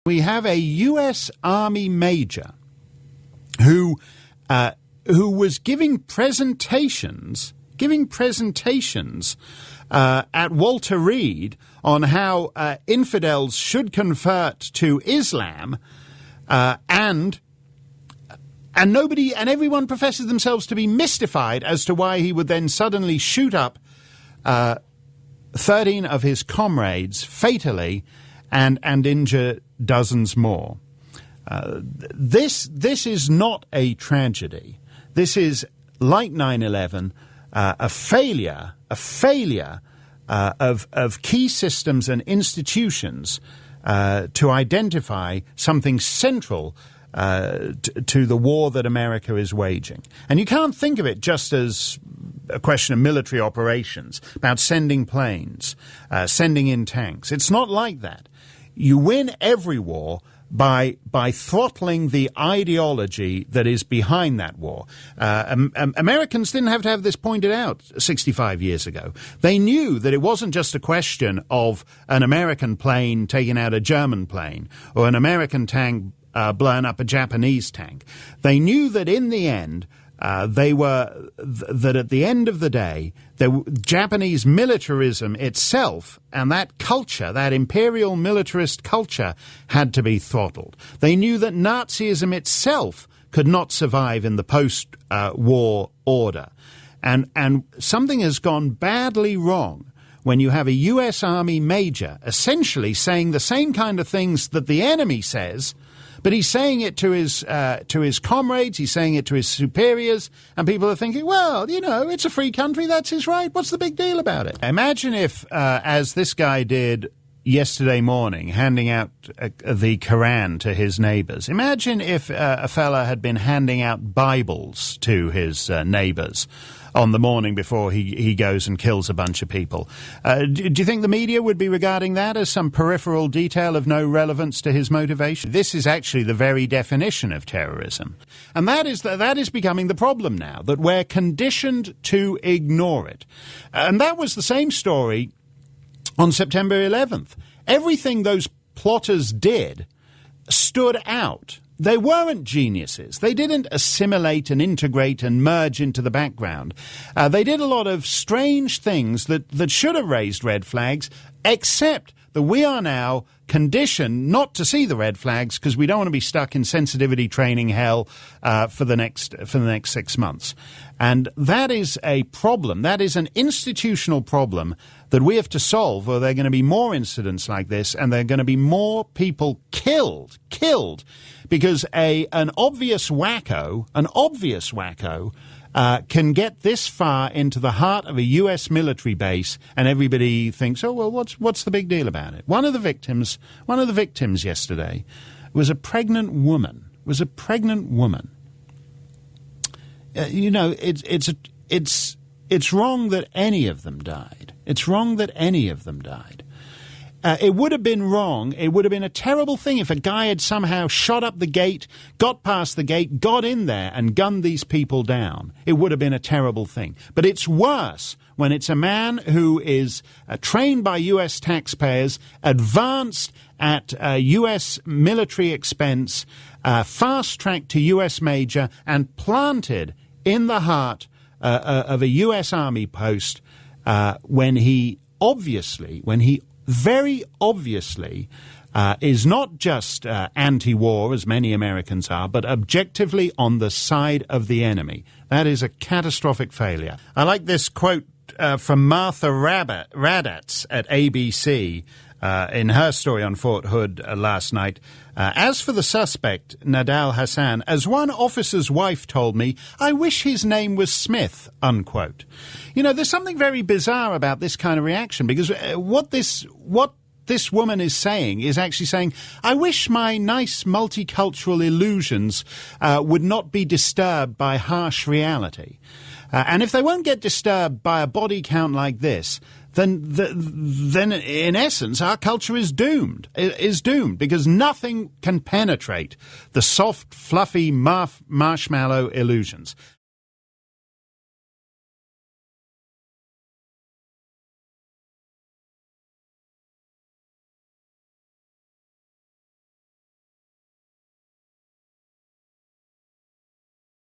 We have a U.S. Army major who was giving presentations at Walter Reed on how infidels should convert to Islam, and everyone professes themselves to be mystified as to why he would then suddenly shoot up 13 of his comrades fatally and injure dozens more. This is not a tragedy. This is, like 9/11, a failure of key systems and institutions to identify something central to the war that America is waging. And you can't think of it just as a question of military operations, about sending planes, sending in tanks. It's not like that. You win every war by throttling the ideology that is behind that war. Americans didn't have to have this pointed out 65 years ago. They knew that it wasn't just a question of an American plane taking out a German plane or an American tank blowing up a Japanese tank. They knew that in the end, that at the end of the day, Japanese militarism itself and that culture, that imperial militarist culture, had to be throttled. They knew that Nazism itself could not survive in the post-war order. And something has gone badly wrong when you have a U.S. Army major essentially saying the same kind of things that the enemy says, but he's saying it to his comrades, he's saying it to his superiors, and people are thinking, well, you know, it's a free country, that's his right, what's the big deal about it? Imagine if, as this guy did yesterday morning, handing out the Quran to his neighbors. Imagine if a fella had been handing out Bibles to his neighbors on the morning before he goes and kills a bunch of people. Do you think the media would be regarding that as some peripheral detail of no relevance to his motivation? This is actually the very definition of terrorism. And that is becoming the problem now, that we're conditioned to ignore it. And that was the same story on September 11th. Everything those plotters did stood out. They weren't geniuses. They didn't assimilate and integrate and merge into the background. They did a lot of strange things that should have raised red flags, except that we are now conditioned not to see the red flags because we don't want to be stuck in sensitivity training hell for the next 6 months. And that is a problem. That is an institutional problem that we have to solve, or there are going to be more incidents like this, and there are going to be more people killed, because an obvious wacko can get this far into the heart of a U.S. military base, and everybody thinks, oh, well, what's the big deal about it? One of the victims yesterday was a pregnant woman. You know, it's wrong that any of them died. It would have been wrong. It would have been a terrible thing if a guy had somehow shot up the gate, got past the gate, got in there and gunned these people down. It would have been a terrible thing. But it's worse when it's a man who is trained by U.S. taxpayers, advanced at U.S. military expense, fast-tracked to U.S. major, and planted in the heart of a U.S. Army post when he very obviously is not just anti-war, as many Americans are, but objectively on the side of the enemy. That is a catastrophic failure. I like this quote from Martha Raddatz at ABC in her story on Fort Hood last night. As for the suspect, Nidal Hasan, as one officer's wife told me, I wish his name was Smith, unquote. You know, there's something very bizarre about this kind of reaction, because what this woman is saying is actually saying, I wish my nice multicultural illusions would not be disturbed by harsh reality. And if they won't get disturbed by a body count like this, then in essence our culture is doomed. Because nothing can penetrate the soft, fluffy marshmallow illusions.